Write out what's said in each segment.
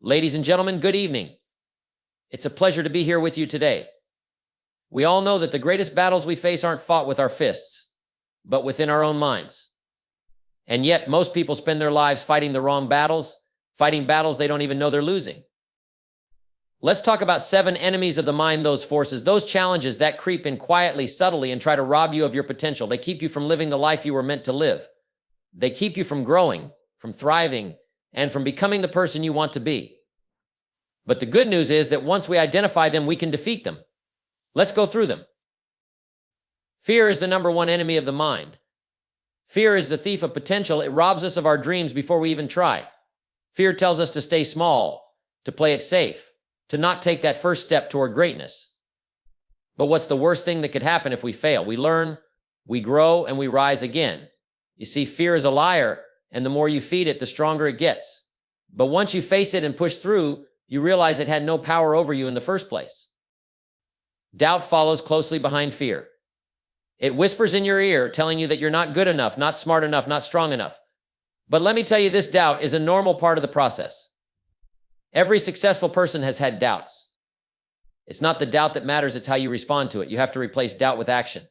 Ladies and gentlemen, good evening. It's a pleasure to be here with you today. We all know that the greatest battles we face aren't fought with our fists, but within our own minds. And yet, most people spend their lives fighting the wrong battles, fighting battles they don't even know they're losing. Let's talk about 7 enemies of the mind, those forces, those challenges that creep in quietly, subtly, and try to rob you of your potential. They keep you from living the life you were meant to live. They keep you from growing, from thriving, and from becoming the person you want to be. But the good news is that once we identify them, we can defeat them. Let's go through them. Fear is the number 1 enemy of the mind. Fear is the thief of potential. It robs us of our dreams before we even try. Fear tells us to stay small, to play it safe, to not take that first step toward greatness. But what's the worst thing that could happen if we fail? We learn, we grow, and we rise again. You see, fear is a liar, and the more you feed it, the stronger it gets. But once you face it and push through, you realize it had no power over you in the first place. Doubt follows closely behind fear. It whispers in your ear, telling you that you're not good enough, not smart enough, not strong enough. But let me tell you, this doubt is a normal part of the process. Every successful person has had doubts. It's not the doubt that matters, it's how you respond to it. You have to replace doubt with action.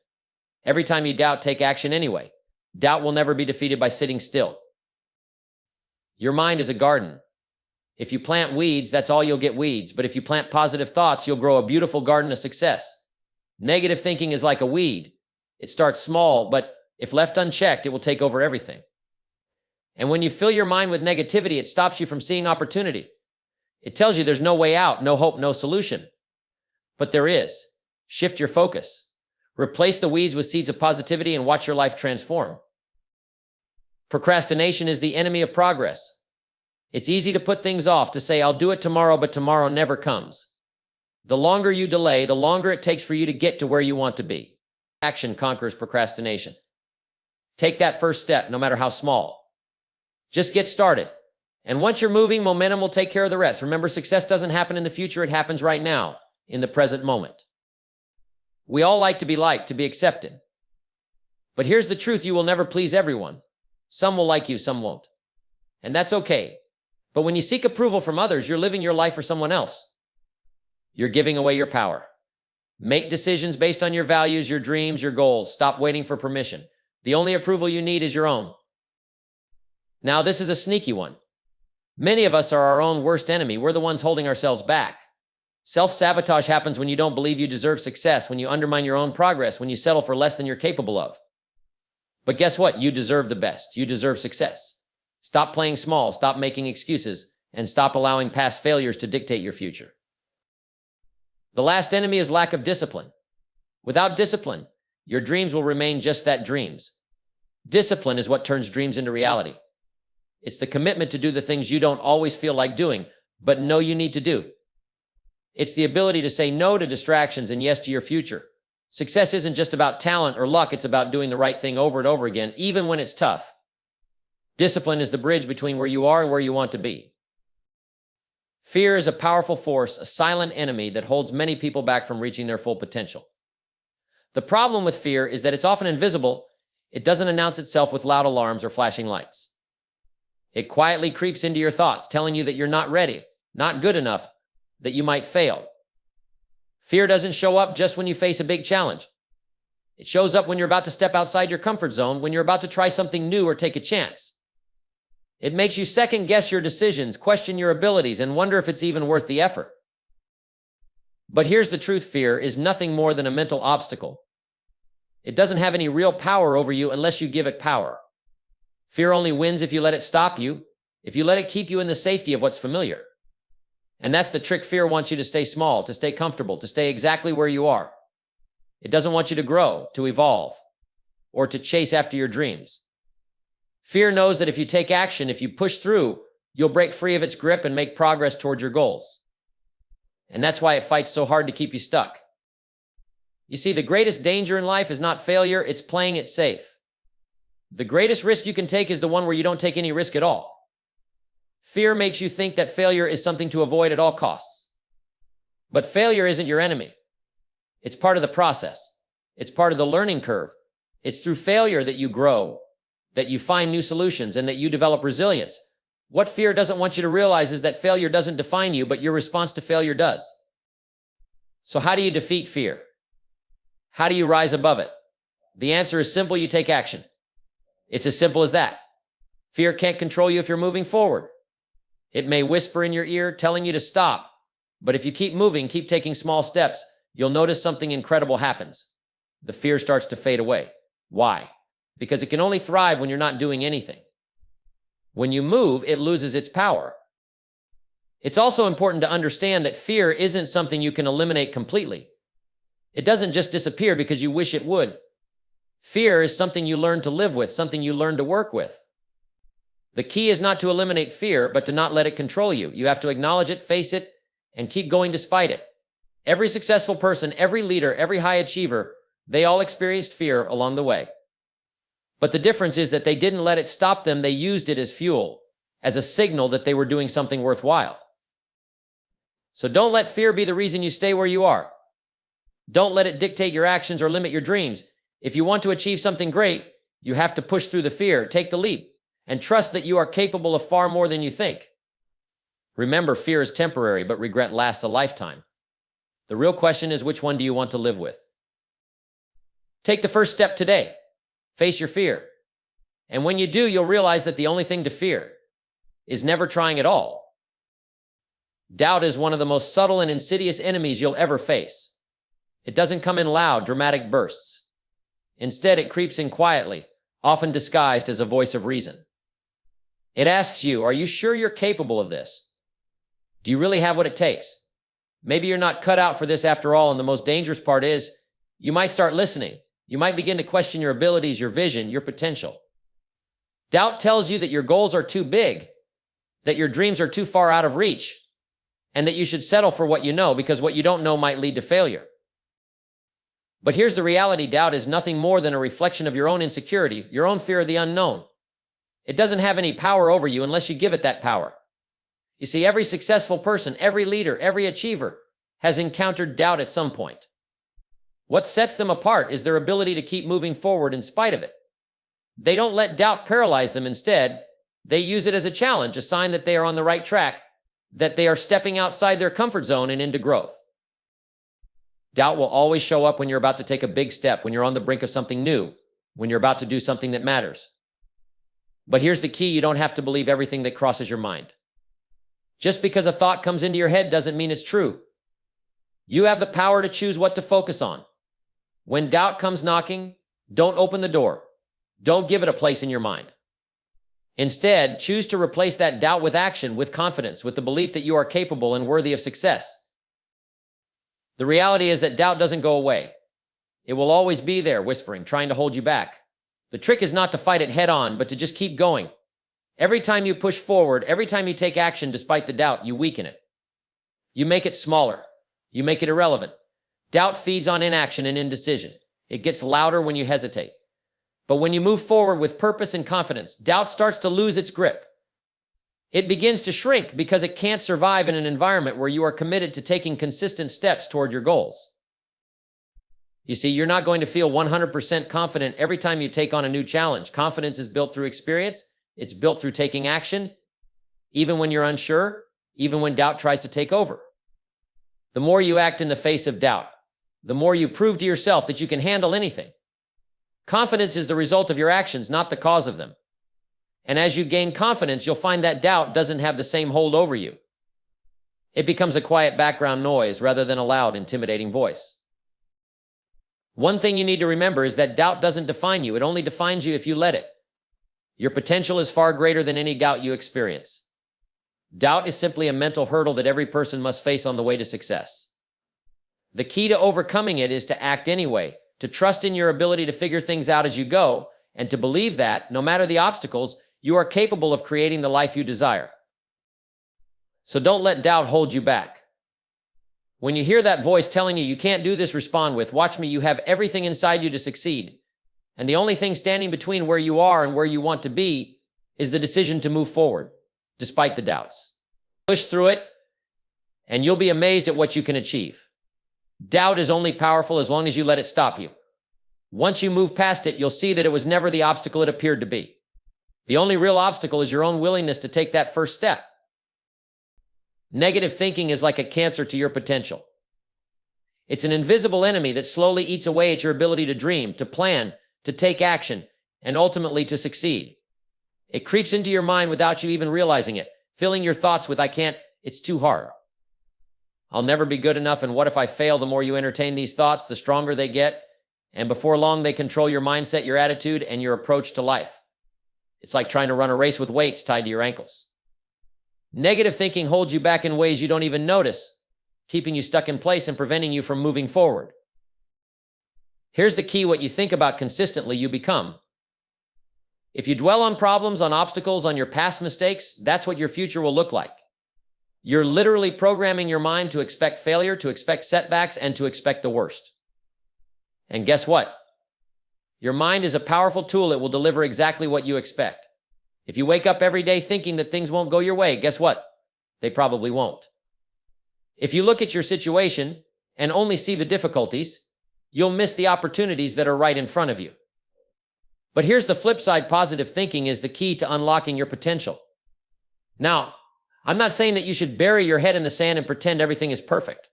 Every time you doubt, take action anyway. Doubt will never be defeated by sitting still. Your mind is a garden. If you plant weeds, that's all you'll get, weeds. But if you plant positive thoughts, you'll grow a beautiful garden of success. Negative thinking is like a weed. It starts small, but if left unchecked, it will take over everything. And when you fill your mind with negativity, it stops you from seeing opportunity. It tells you there's no way out, no hope, no solution. But there is. Shift your focus. Replace the weeds with seeds of positivity and watch your life transform. Procrastination is the enemy of progress. It's easy to put things off, to say, I'll do it tomorrow, but tomorrow never comes. The longer you delay, the longer it takes for you to get to where you want to be. Action conquers procrastination. Take that first step, no matter how small. Just get started. And once you're moving, momentum will take care of the rest. Remember, success doesn't happen in the future, it happens right now, in the present moment. We all like to be liked, to be accepted. But here's the truth, you will never please everyone. Some will like you, some won't. And that's okay. But when you seek approval from others, you're living your life for someone else. You're giving away your power. Make decisions based on your values, your dreams, your goals. Stop waiting for permission. The only approval you need is your own. Now, this is a sneaky one. Many of us are our own worst enemy. We're the ones holding ourselves back. Self-sabotage happens when you don't believe you deserve success, when you undermine your own progress, when you settle for less than you're capable of. But guess what? You deserve the best. You deserve success. Stop playing small, stop making excuses, and stop allowing past failures to dictate your future. The last enemy is lack of discipline. Without discipline, your dreams will remain just that, dreams. Discipline is what turns dreams into reality. It's the commitment to do the things you don't always feel like doing, but know you need to do. It's the ability to say no to distractions and yes to your future. Success isn't just about talent or luck, it's about doing the right thing over and over again, even when it's tough. Discipline is the bridge between where you are and where you want to be. Fear is a powerful force, a silent enemy that holds many people back from reaching their full potential. The problem with fear is that it's often invisible. It doesn't announce itself with loud alarms or flashing lights. It quietly creeps into your thoughts, telling you that you're not ready, not good enough, that you might fail. Fear doesn't show up just when you face a big challenge. It shows up when you're about to step outside your comfort zone, when you're about to try something new or take a chance. It makes you second-guess your decisions, question your abilities, and wonder if it's even worth the effort. But here's the truth, fear is nothing more than a mental obstacle. It doesn't have any real power over you unless you give it power. Fear only wins if you let it stop you, if you let it keep you in the safety of what's familiar. And that's the trick. Fear wants you to stay small, to stay comfortable, to stay exactly where you are. It doesn't want you to grow, to evolve, or to chase after your dreams. Fear knows that if you take action, if you push through, you'll break free of its grip and make progress toward your goals. And that's why it fights so hard to keep you stuck. You see, the greatest danger in life is not failure, it's playing it safe. The greatest risk you can take is the one where you don't take any risk at all. Fear makes you think that failure is something to avoid at all costs. But failure isn't your enemy. It's part of the process. It's part of the learning curve. It's through failure that you grow, that you find new solutions, and that you develop resilience. What fear doesn't want you to realize is that failure doesn't define you, but your response to failure does. So how do you defeat fear? How do you rise above it? The answer is simple: you take action. It's as simple as that. Fear can't control you if you're moving forward. It may whisper in your ear, telling you to stop, but if you keep moving, keep taking small steps, you'll notice something incredible happens. The fear starts to fade away. Why? Because it can only thrive when you're not doing anything. When you move, it loses its power. It's also important to understand that fear isn't something you can eliminate completely. It doesn't just disappear because you wish it would. Fear is something you learn to live with, something you learn to work with. The key is not to eliminate fear, but to not let it control you. You have to acknowledge it, face it, and keep going despite it. Every successful person, every leader, every high achiever, they all experienced fear along the way. But the difference is that they didn't let it stop them. They used it as fuel, as a signal that they were doing something worthwhile. So don't let fear be the reason you stay where you are. Don't let it dictate your actions or limit your dreams. If you want to achieve something great, you have to push through the fear, take the leap, and trust that you are capable of far more than you think. Remember, fear is temporary, but regret lasts a lifetime. The real question is, which one do you want to live with? Take the first step today. Face your fear. And when you do, you'll realize that the only thing to fear is never trying at all. Doubt is one of the most subtle and insidious enemies you'll ever face. It doesn't come in loud, dramatic bursts. Instead, it creeps in quietly, often disguised as a voice of reason. It asks you, are you sure you're capable of this? Do you really have what it takes? Maybe you're not cut out for this after all, and the most dangerous part is, you might start listening. You might begin to question your abilities, your vision, your potential. Doubt tells you that your goals are too big, that your dreams are too far out of reach, and that you should settle for what you know because what you don't know might lead to failure. But here's the reality: doubt is nothing more than a reflection of your own insecurity, your own fear of the unknown. It doesn't have any power over you unless you give it that power. You see, every successful person, every leader, every achiever has encountered doubt at some point. What sets them apart is their ability to keep moving forward in spite of it. They don't let doubt paralyze them. Instead, they use it as a challenge, a sign that they are on the right track, that they are stepping outside their comfort zone and into growth. Doubt will always show up when you're about to take a big step, when you're on the brink of something new, when you're about to do something that matters. But here's the key: you don't have to believe everything that crosses your mind. Just because a thought comes into your head doesn't mean it's true. You have the power to choose what to focus on. When doubt comes knocking, don't open the door. Don't give it a place in your mind. Instead, choose to replace that doubt with action, with confidence, with the belief that you are capable and worthy of success. The reality is that doubt doesn't go away. It will always be there, whispering, trying to hold you back. The trick is not to fight it head on, but to just keep going. Every time you push forward, every time you take action despite the doubt, you weaken it. You make it smaller. You make it irrelevant. Doubt feeds on inaction and indecision. It gets louder when you hesitate. But when you move forward with purpose and confidence, doubt starts to lose its grip. It begins to shrink because it can't survive in an environment where you are committed to taking consistent steps toward your goals. You see, you're not going to feel 100% confident every time you take on a new challenge. Confidence is built through experience. It's built through taking action, even when you're unsure, even when doubt tries to take over. The more you act in the face of doubt, the more you prove to yourself that you can handle anything. Confidence is the result of your actions, not the cause of them. And as you gain confidence, you'll find that doubt doesn't have the same hold over you. It becomes a quiet background noise rather than a loud, intimidating voice. One thing you need to remember is that doubt doesn't define you. It only defines you if you let it. Your potential is far greater than any doubt you experience. Doubt is simply a mental hurdle that every person must face on the way to success. The key to overcoming it is to act anyway, to trust in your ability to figure things out as you go, and to believe that, no matter the obstacles, you are capable of creating the life you desire. So don't let doubt hold you back. When you hear that voice telling you you can't do this, respond with, "Watch me, you have everything inside you to succeed. And the only thing standing between where you are and where you want to be is the decision to move forward, despite the doubts." Push through it, and you'll be amazed at what you can achieve. Doubt is only powerful as long as you let it stop you. Once you move past it, you'll see that it was never the obstacle it appeared to be. The only real obstacle is your own willingness to take that first step. Negative thinking is like a cancer to your potential. It's an invisible enemy that slowly eats away at your ability to dream, to plan, to take action, and ultimately to succeed. It creeps into your mind without you even realizing it, filling your thoughts with "I can't, it's too hard. I'll never be good enough, and what if I fail?" The more you entertain these thoughts, the stronger they get, and before long they control your mindset, your attitude, and your approach to life. It's like trying to run a race with weights tied to your ankles. Negative thinking holds you back in ways you don't even notice, keeping you stuck in place and preventing you from moving forward. Here's the key: what you think about consistently, you become. If you dwell on problems, on obstacles, on your past mistakes, that's what your future will look like. You're literally programming your mind to expect failure, to expect setbacks, and to expect the worst. And guess what? Your mind is a powerful tool. It will deliver exactly what you expect. If you wake up every day thinking that things won't go your way, guess what? They probably won't. If you look at your situation and only see the difficulties, you'll miss the opportunities that are right in front of you. But here's the flip side: positive thinking is the key to unlocking your potential. Now, I'm not saying that you should bury your head in the sand and pretend everything is perfect.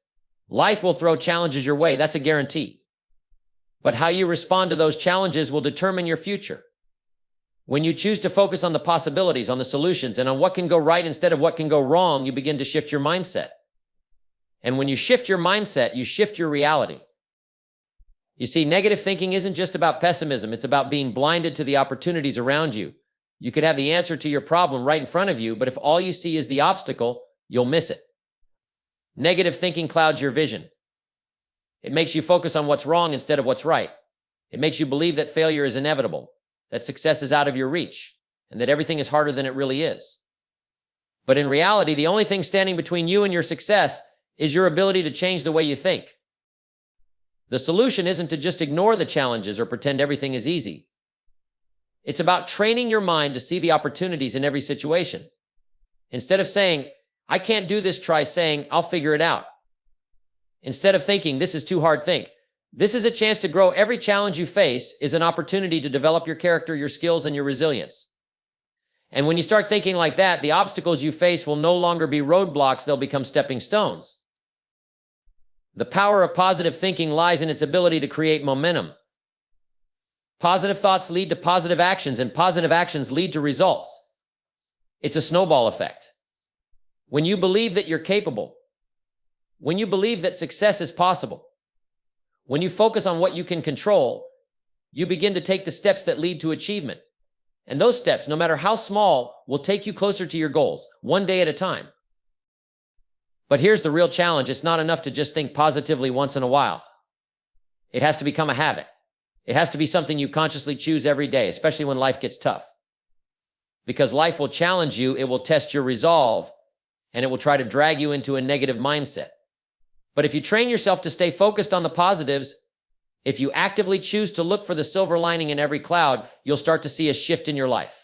Life will throw challenges your way, that's a guarantee. But how you respond to those challenges will determine your future. When you choose to focus on the possibilities, on the solutions, and on what can go right instead of what can go wrong, you begin to shift your mindset. And when you shift your mindset, you shift your reality. You see, negative thinking isn't just about pessimism. It's about being blinded to the opportunities around you. You could have the answer to your problem right in front of you, but if all you see is the obstacle, you'll miss it. Negative thinking clouds your vision. It makes you focus on what's wrong instead of what's right. It makes you believe that failure is inevitable, that success is out of your reach, and that everything is harder than it really is. But in reality, the only thing standing between you and your success is your ability to change the way you think. The solution isn't to just ignore the challenges or pretend everything is easy. It's about training your mind to see the opportunities in every situation. Instead of saying, "I can't do this," try saying, "I'll figure it out." Instead of thinking, "This is too hard," think, "This is a chance to grow." Every challenge you face is an opportunity to develop your character, your skills, and your resilience. And when you start thinking like that, the obstacles you face will no longer be roadblocks, they'll become stepping stones. The power of positive thinking lies in its ability to create momentum. Positive thoughts lead to positive actions, and positive actions lead to results. It's a snowball effect. When you believe that you're capable, when you believe that success is possible, when you focus on what you can control, you begin to take the steps that lead to achievement. And those steps, no matter how small, will take you closer to your goals, one day at a time. But here's the real challenge: it's not enough to just think positively once in a while. It has to become a habit. It has to be something you consciously choose every day, especially when life gets tough. Because life will challenge you, it will test your resolve, and it will try to drag you into a negative mindset. But if you train yourself to stay focused on the positives, if you actively choose to look for the silver lining in every cloud, you'll start to see a shift in your life.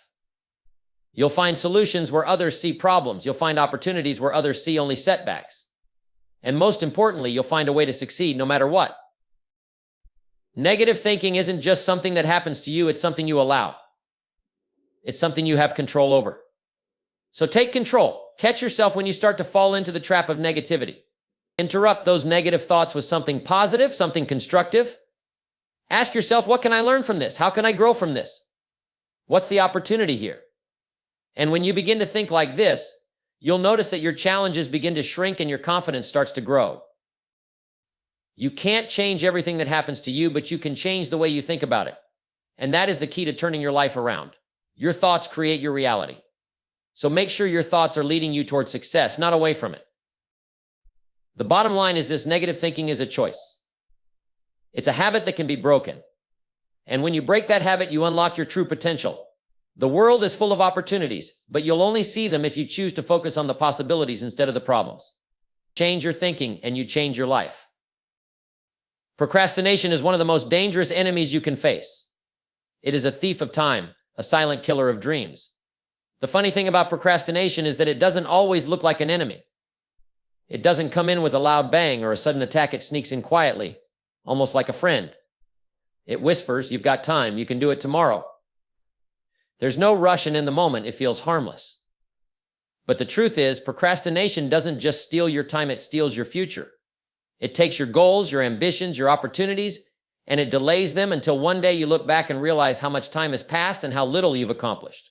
You'll find solutions where others see problems. You'll find opportunities where others see only setbacks. And most importantly, you'll find a way to succeed no matter what. Negative thinking isn't just something that happens to you, it's something you allow. It's something you have control over. So take control. Catch yourself when you start to fall into the trap of negativity. Interrupt those negative thoughts with something positive, something constructive. Ask yourself, what can I learn from this? How can I grow from this? What's the opportunity here? And when you begin to think like this, you'll notice that your challenges begin to shrink and your confidence starts to grow. You can't change everything that happens to you, but you can change the way you think about it. And that is the key to turning your life around. Your thoughts create your reality. So make sure your thoughts are leading you towards success, not away from it. The bottom line is this: negative thinking is a choice. It's a habit that can be broken. And when you break that habit, you unlock your true potential. The world is full of opportunities, but you'll only see them if you choose to focus on the possibilities instead of the problems. Change your thinking and you change your life. Procrastination is one of the most dangerous enemies you can face. It is a thief of time, a silent killer of dreams. The funny thing about procrastination is that it doesn't always look like an enemy. It doesn't come in with a loud bang or a sudden attack. It sneaks in quietly, almost like a friend. It whispers, "You've got time, you can do it tomorrow." There's no rush, and in the moment, it feels harmless. But the truth is, procrastination doesn't just steal your time, it steals your future. It takes your goals, your ambitions, your opportunities, and it delays them until one day you look back and realize how much time has passed and how little you've accomplished.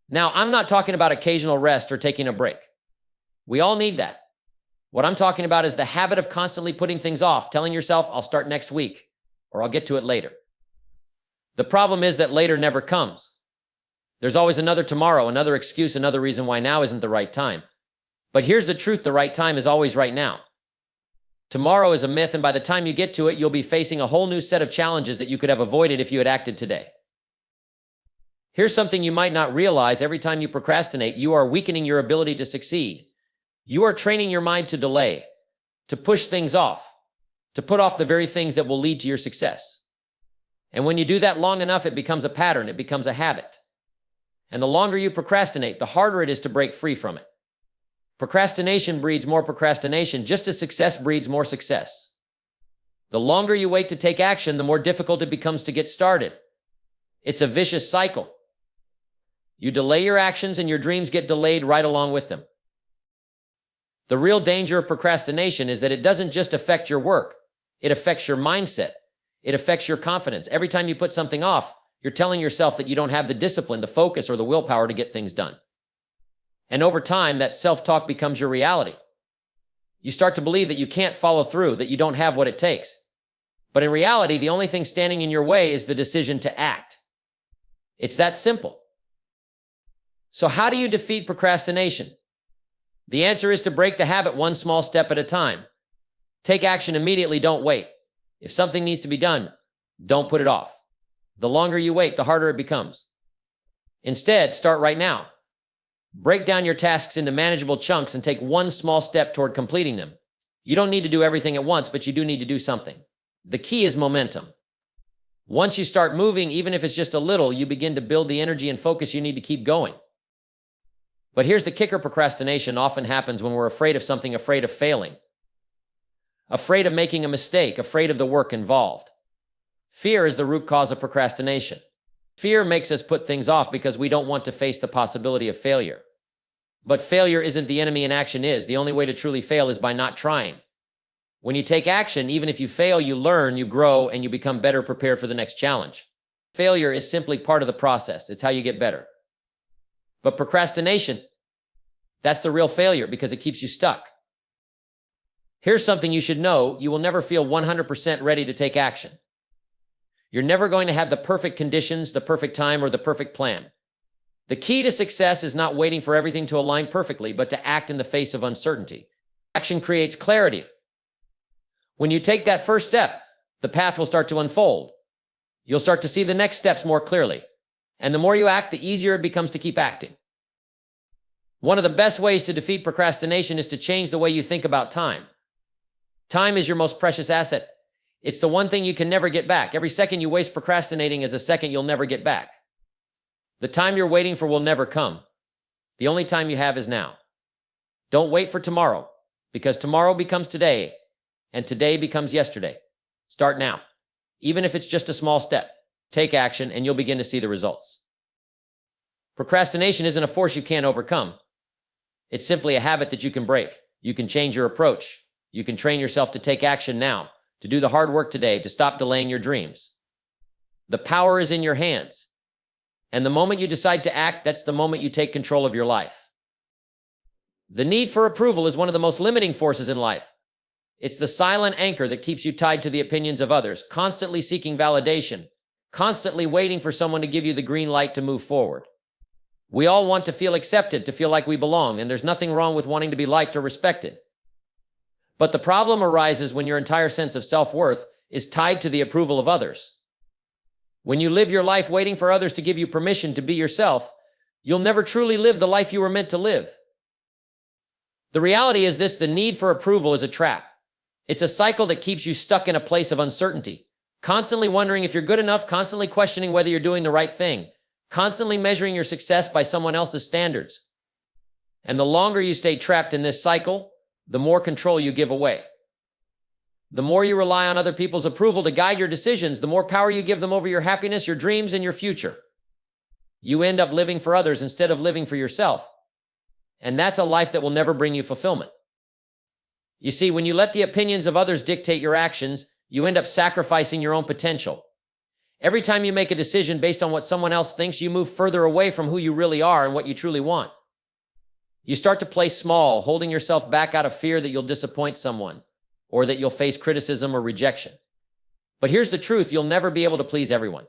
Now, I'm not talking about occasional rest or taking a break. We all need that. What I'm talking about is the habit of constantly putting things off, telling yourself, I'll start next week, or I'll get to it later. The problem is that later never comes. There's always another tomorrow, another excuse, another reason why now isn't the right time. But here's the truth, the right time is always right now. Tomorrow is a myth, and by the time you get to it, you'll be facing a whole new set of challenges that you could have avoided if you had acted today. Here's something you might not realize: every time you procrastinate, you are weakening your ability to succeed. You are training your mind to delay, to push things off, to put off the very things that will lead to your success. And when you do that long enough, it becomes a pattern, it becomes a habit. And the longer you procrastinate, the harder it is to break free from it. Procrastination breeds more procrastination, just as success breeds more success. The longer you wait to take action, the more difficult it becomes to get started. It's a vicious cycle. You delay your actions and your dreams get delayed right along with them. The real danger of procrastination is that it doesn't just affect your work. It affects your mindset. It affects your confidence. Every time you put something off, you're telling yourself that you don't have the discipline, the focus, or the willpower to get things done. And over time, that self-talk becomes your reality. You start to believe that you can't follow through, that you don't have what it takes. But in reality, the only thing standing in your way is the decision to act. It's that simple. So how do you defeat procrastination? The answer is to break the habit one small step at a time. Take action immediately, don't wait. If something needs to be done, don't put it off. The longer you wait, the harder it becomes. Instead, start right now. Break down your tasks into manageable chunks and take one small step toward completing them. You don't need to do everything at once, but you do need to do something. The key is momentum. Once you start moving, even if it's just a little, you begin to build the energy and focus you need to keep going. But here's the kicker: procrastination often happens when we're afraid of something, afraid of failing, afraid of making a mistake, afraid of the work involved. Fear is the root cause of procrastination. Fear makes us put things off because we don't want to face the possibility of failure. But failure isn't the enemy and action is. The only way to truly fail is by not trying. When you take action, even if you fail, you learn, you grow, and you become better prepared for the next challenge. Failure is simply part of the process. It's how you get better. But procrastination, that's the real failure because it keeps you stuck. Here's something you should know: you will never feel 100% ready to take action. You're never going to have the perfect conditions, the perfect time, or the perfect plan. The key to success is not waiting for everything to align perfectly, but to act in the face of uncertainty. Action creates clarity. When you take that first step, the path will start to unfold. You'll start to see the next steps more clearly. And the more you act, the easier it becomes to keep acting. One of the best ways to defeat procrastination is to change the way you think about time. Time is your most precious asset. It's the one thing you can never get back. Every second you waste procrastinating is a second you'll never get back. The time you're waiting for will never come. The only time you have is now. Don't wait for tomorrow, because tomorrow becomes today, and today becomes yesterday. Start now. Even if it's just a small step, take action, and you'll begin to see the results. Procrastination isn't a force you can't overcome. It's simply a habit that you can break. You can change your approach. You can train yourself to take action now, to do the hard work today, to stop delaying your dreams. The power is in your hands. And the moment you decide to act, that's the moment you take control of your life. The need for approval is one of the most limiting forces in life. It's the silent anchor that keeps you tied to the opinions of others, constantly seeking validation, constantly waiting for someone to give you the green light to move forward. We all want to feel accepted, to feel like we belong, and there's nothing wrong with wanting to be liked or respected. But the problem arises when your entire sense of self-worth is tied to the approval of others. When you live your life waiting for others to give you permission to be yourself, you'll never truly live the life you were meant to live. The reality is this: the need for approval is a trap. It's a cycle that keeps you stuck in a place of uncertainty, constantly wondering if you're good enough, constantly questioning whether you're doing the right thing, constantly measuring your success by someone else's standards. And the longer you stay trapped in this cycle, the more control you give away. The more you rely on other people's approval to guide your decisions, the more power you give them over your happiness, your dreams, and your future. You end up living for others instead of living for yourself. And that's a life that will never bring you fulfillment. You see, when you let the opinions of others dictate your actions, you end up sacrificing your own potential. Every time you make a decision based on what someone else thinks, you move further away from who you really are and what you truly want. You start to play small, holding yourself back out of fear that you'll disappoint someone, or that you'll face criticism or rejection. But here's the truth, you'll never be able to please everyone.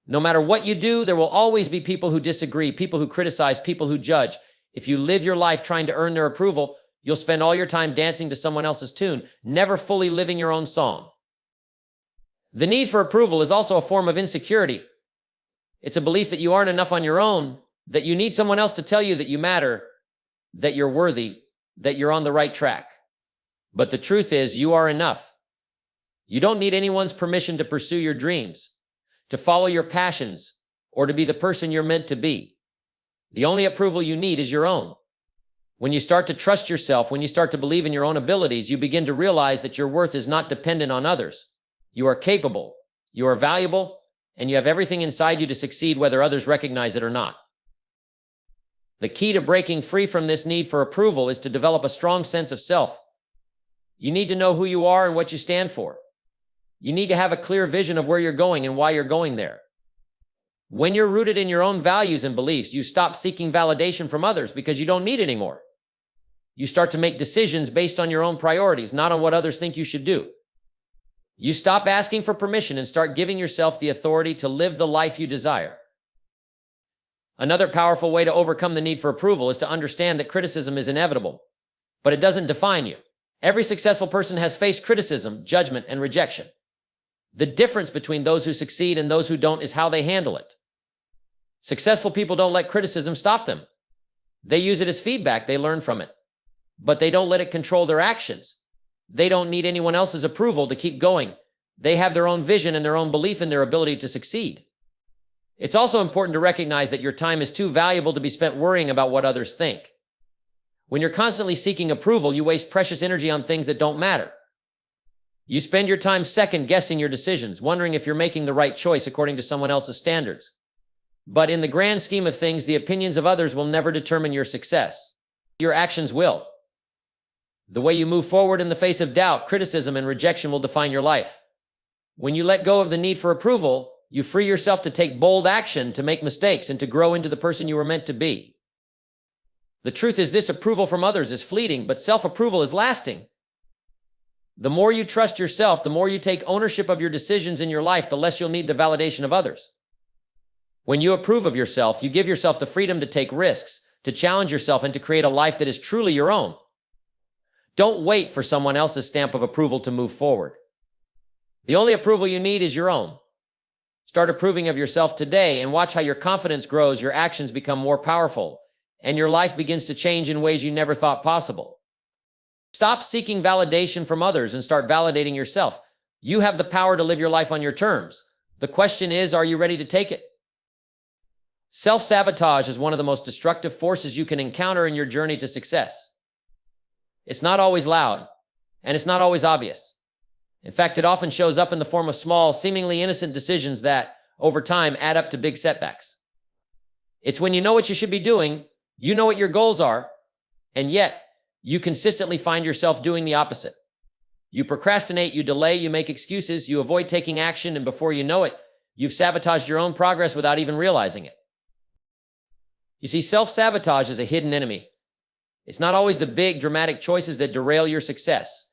No matter what you do, there will always be people who disagree, people who criticize, people who judge. If you live your life trying to earn their approval, you'll spend all your time dancing to someone else's tune, never fully living your own song. The need for approval is also a form of insecurity. It's a belief that you aren't enough on your own, that you need someone else to tell you that you matter, that you're worthy, that you're on the right track. But the truth is, you are enough. You don't need anyone's permission to pursue your dreams, to follow your passions, or to be the person you're meant to be. The only approval you need is your own. When you start to trust yourself, when you start to believe in your own abilities, you begin to realize that your worth is not dependent on others. You are capable, you are valuable, and you have everything inside you to succeed whether others recognize it or not. The key to breaking free from this need for approval is to develop a strong sense of self. You need to know who you are and what you stand for. You need to have a clear vision of where you're going and why you're going there. When you're rooted in your own values and beliefs, you stop seeking validation from others because you don't need it anymore. You start to make decisions based on your own priorities, not on what others think you should do. You stop asking for permission and start giving yourself the authority to live the life you desire. Another powerful way to overcome the need for approval is to understand that criticism is inevitable, but it doesn't define you. Every successful person has faced criticism, judgment, and rejection. The difference between those who succeed and those who don't is how they handle it. Successful people don't let criticism stop them. They use it as feedback, they learn from it. But they don't let it control their actions. They don't need anyone else's approval to keep going. They have their own vision and their own belief in their ability to succeed. It's also important to recognize that your time is too valuable to be spent worrying about what others think. When you're constantly seeking approval, you waste precious energy on things that don't matter. You spend your time second-guessing your decisions, wondering if you're making the right choice according to someone else's standards. But in the grand scheme of things, the opinions of others will never determine your success. Your actions will. The way you move forward in the face of doubt, criticism, and rejection will define your life. When you let go of the need for approval, you free yourself to take bold action, to make mistakes, and to grow into the person you were meant to be. The truth is, this approval from others is fleeting, but self-approval is lasting. The more you trust yourself, the more you take ownership of your decisions in your life, the less you'll need the validation of others. When you approve of yourself, you give yourself the freedom to take risks, to challenge yourself, and to create a life that is truly your own. Don't wait for someone else's stamp of approval to move forward. The only approval you need is your own. Start approving of yourself today and watch how your confidence grows, your actions become more powerful, and your life begins to change in ways you never thought possible. Stop seeking validation from others and start validating yourself. You have the power to live your life on your terms. The question is, are you ready to take it? Self-sabotage is one of the most destructive forces you can encounter in your journey to success. It's not always loud, and it's not always obvious. In fact, it often shows up in the form of small, seemingly innocent decisions that, over time, add up to big setbacks. It's when you know what you should be doing, you know what your goals are, and yet, you consistently find yourself doing the opposite. You procrastinate, you delay, you make excuses, you avoid taking action, and before you know it, you've sabotaged your own progress without even realizing it. You see, self-sabotage is a hidden enemy. It's not always the big, dramatic choices that derail your success.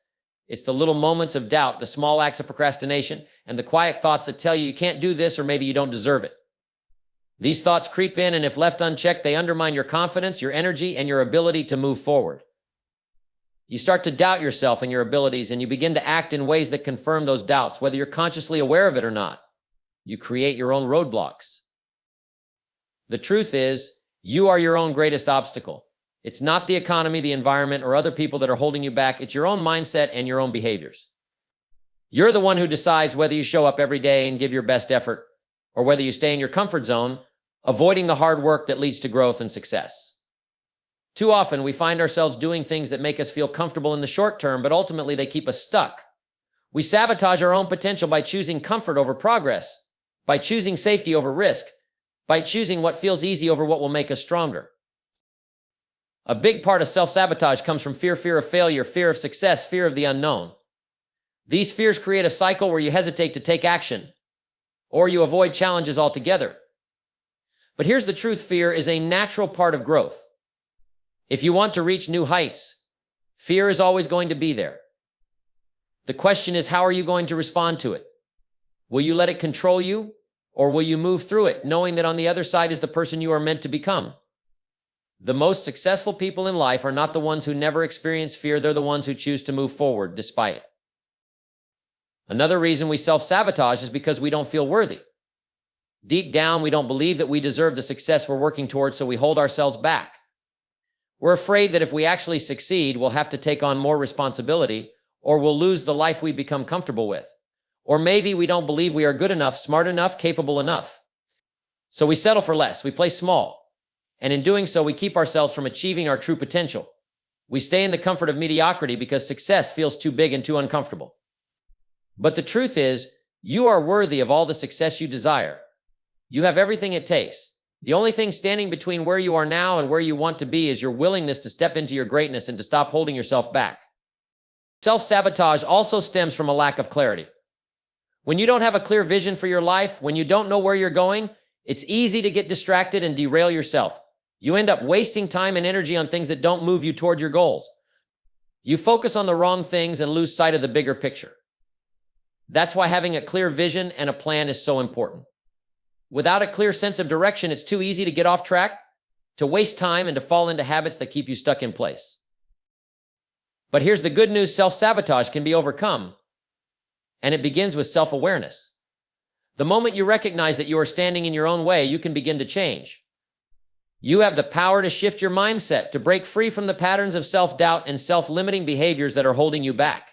It's the little moments of doubt, the small acts of procrastination, and the quiet thoughts that tell you you can't do this or maybe you don't deserve it. These thoughts creep in, and if left unchecked, they undermine your confidence, your energy, and your ability to move forward. You start to doubt yourself and your abilities, and you begin to act in ways that confirm those doubts, whether you're consciously aware of it or not. You create your own roadblocks. The truth is, you are your own greatest obstacle. It's not the economy, the environment, or other people that are holding you back. It's your own mindset and your own behaviors. You're the one who decides whether you show up every day and give your best effort, or whether you stay in your comfort zone, avoiding the hard work that leads to growth and success. Too often, we find ourselves doing things that make us feel comfortable in the short term, but ultimately they keep us stuck. We sabotage our own potential by choosing comfort over progress, by choosing safety over risk, by choosing what feels easy over what will make us stronger. A big part of self-sabotage comes from fear of failure, fear of success, fear of the unknown. These fears create a cycle where you hesitate to take action, or you avoid challenges altogether. But here's the truth: fear is a natural part of growth. If you want to reach new heights, fear is always going to be there. The question is, how are you going to respond to it? Will you let it control you, or will you move through it, knowing that on the other side is the person you are meant to become? The most successful people in life are not the ones who never experience fear, they're the ones who choose to move forward despite it. Another reason we self-sabotage is because we don't feel worthy. Deep down, we don't believe that we deserve the success we're working towards, so we hold ourselves back. We're afraid that if we actually succeed, we'll have to take on more responsibility, or we'll lose the life we become comfortable with. Or maybe we don't believe we are good enough, smart enough, capable enough. So we settle for less, we play small. And in doing so, we keep ourselves from achieving our true potential. We stay in the comfort of mediocrity because success feels too big and too uncomfortable. But the truth is, you are worthy of all the success you desire. You have everything it takes. The only thing standing between where you are now and where you want to be is your willingness to step into your greatness and to stop holding yourself back. Self-sabotage also stems from a lack of clarity. When you don't have a clear vision for your life, when you don't know where you're going, it's easy to get distracted and derail yourself. You end up wasting time and energy on things that don't move you toward your goals. You focus on the wrong things and lose sight of the bigger picture. That's why having a clear vision and a plan is so important. Without a clear sense of direction, it's too easy to get off track, to waste time, and to fall into habits that keep you stuck in place. But here's the good news: self-sabotage can be overcome, and it begins with self-awareness. The moment you recognize that you are standing in your own way, you can begin to change. You have the power to shift your mindset, to break free from the patterns of self-doubt and self-limiting behaviors that are holding you back.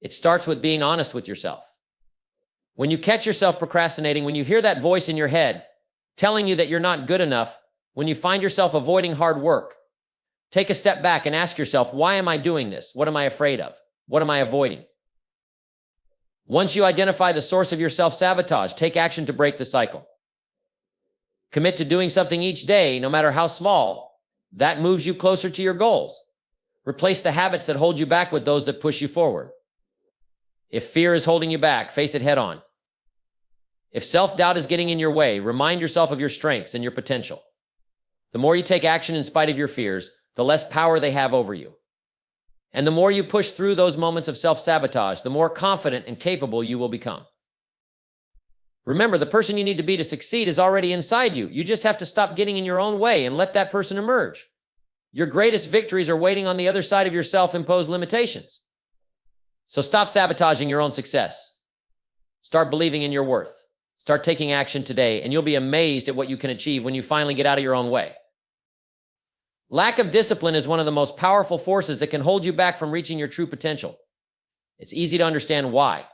It starts with being honest with yourself. When you catch yourself procrastinating, when you hear that voice in your head telling you that you're not good enough, when you find yourself avoiding hard work, take a step back and ask yourself, why am I doing this? What am I afraid of? What am I avoiding? Once you identify the source of your self-sabotage, take action to break the cycle. Commit to doing something each day, no matter how small. That moves you closer to your goals. Replace the habits that hold you back with those that push you forward. If fear is holding you back, face it head on. If self-doubt is getting in your way, remind yourself of your strengths and your potential. The more you take action in spite of your fears, the less power they have over you. And the more you push through those moments of self-sabotage, the more confident and capable you will become. Remember, the person you need to be to succeed is already inside you. You just have to stop getting in your own way and let that person emerge. Your greatest victories are waiting on the other side of your self-imposed limitations. So stop sabotaging your own success. Start believing in your worth. Start taking action today, and you'll be amazed at what you can achieve when you finally get out of your own way. Lack of discipline is one of the most powerful forces that can hold you back from reaching your true potential. It's easy to understand why.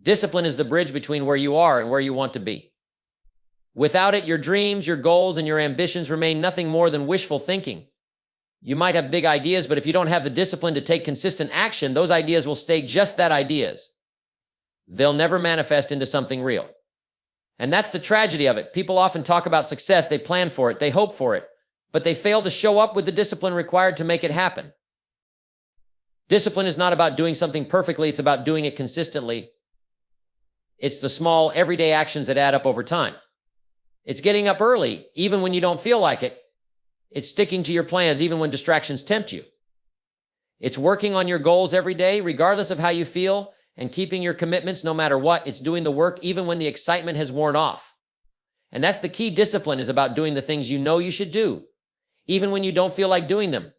Discipline is the bridge between where you are and where you want to be. Without it, your dreams, your goals, and your ambitions remain nothing more than wishful thinking. You might have big ideas, but if you don't have the discipline to take consistent action, those ideas will stay just that, ideas. They'll never manifest into something real. And that's the tragedy of it. People often talk about success, they plan for it, they hope for it, but they fail to show up with the discipline required to make it happen. Discipline is not about doing something perfectly, it's about doing it consistently. It's the small, everyday actions that add up over time. It's getting up early, even when you don't feel like it. It's sticking to your plans, even when distractions tempt you. It's working on your goals every day, regardless of how you feel, and keeping your commitments no matter what. It's doing the work, even when the excitement has worn off. And that's the key. Discipline is about doing the things you know you should do, even when you don't feel like doing them.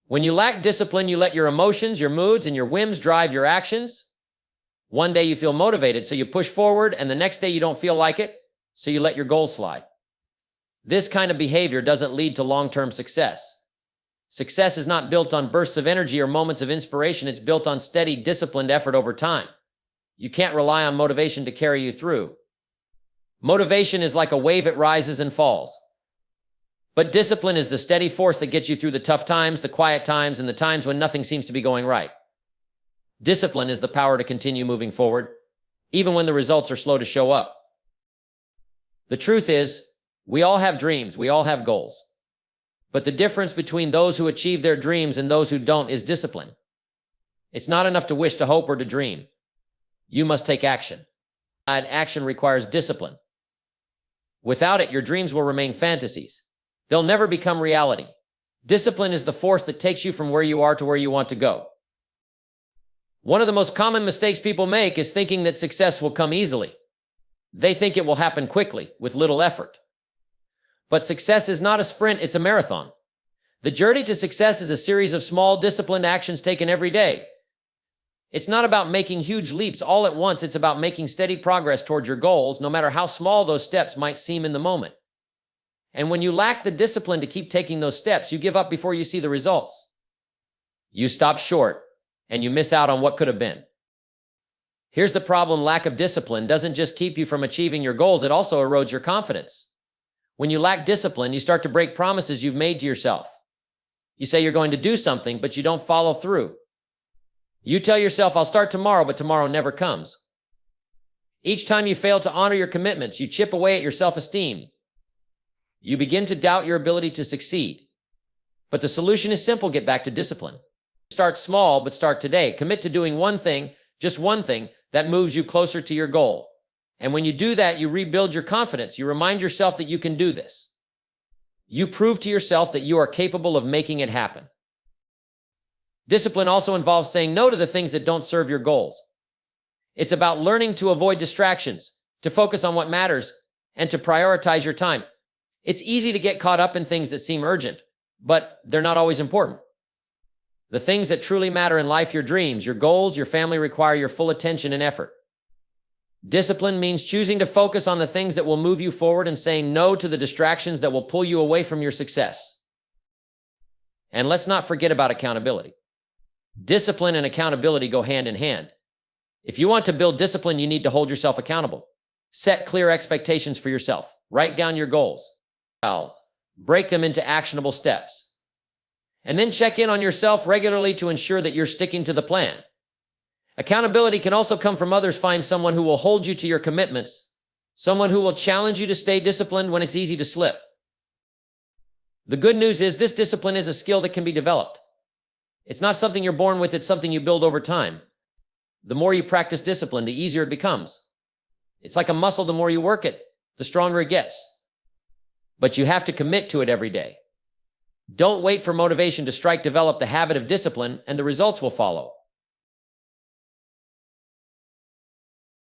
When you lack discipline, you let your emotions, your moods, and your whims drive your actions. One day you feel motivated, so you push forward, and the next day you don't feel like it, so you let your goals slide. This kind of behavior doesn't lead to long-term success. Success is not built on bursts of energy or moments of inspiration. It's built on steady, disciplined effort over time. You can't rely on motivation to carry you through. Motivation is like a wave, it rises and falls. But discipline is the steady force that gets you through the tough times, the quiet times, and the times when nothing seems to be going right. Discipline is the power to continue moving forward, even when the results are slow to show up. The truth is, we all have dreams, we all have goals. But the difference between those who achieve their dreams and those who don't is discipline. It's not enough to wish, to hope, or to dream. You must take action. And action requires discipline. Without it, your dreams will remain fantasies. They'll never become reality. Discipline is the force that takes you from where you are to where you want to go. One of the most common mistakes people make is thinking that success will come easily. They think it will happen quickly, with little effort. But success is not a sprint, it's a marathon. The journey to success is a series of small, disciplined actions taken every day. It's not about making huge leaps all at once, it's about making steady progress towards your goals, no matter how small those steps might seem in the moment. And when you lack the discipline to keep taking those steps, you give up before you see the results. You stop short, and you miss out on what could have been. Here's the problem: lack of discipline doesn't just keep you from achieving your goals, it also erodes your confidence. When you lack discipline, you start to break promises you've made to yourself. You say you're going to do something, but you don't follow through. You tell yourself, I'll start tomorrow, but tomorrow never comes. Each time you fail to honor your commitments, you chip away at your self-esteem. You begin to doubt your ability to succeed. But the solution is simple: get back to discipline. Start small, but start today. Commit to doing one thing, just one thing, that moves you closer to your goal. And when you do that, you rebuild your confidence. You remind yourself that you can do this. You prove to yourself that you are capable of making it happen. Discipline also involves saying no to the things that don't serve your goals. It's about learning to avoid distractions, to focus on what matters, and to prioritize your time. It's easy to get caught up in things that seem urgent, but they're not always important. The things that truly matter in life, your dreams, your goals, your family, require your full attention and effort. Discipline means choosing to focus on the things that will move you forward and saying no to the distractions that will pull you away from your success. And let's not forget about accountability. Discipline and accountability go hand in hand. If you want to build discipline, you need to hold yourself accountable. Set clear expectations for yourself. Write down your goals. Break them into actionable steps. And then check in on yourself regularly to ensure that you're sticking to the plan. Accountability can also come from others. Find someone who will hold you to your commitments, someone who will challenge you to stay disciplined when it's easy to slip. The good news is this discipline is a skill that can be developed. It's not something you're born with, it's something you build over time. The more you practice discipline, the easier it becomes. It's like a muscle: the more you work it, the stronger it gets. But you have to commit to it every day. Don't wait for motivation to strike. Develop the habit of discipline, and the results will follow.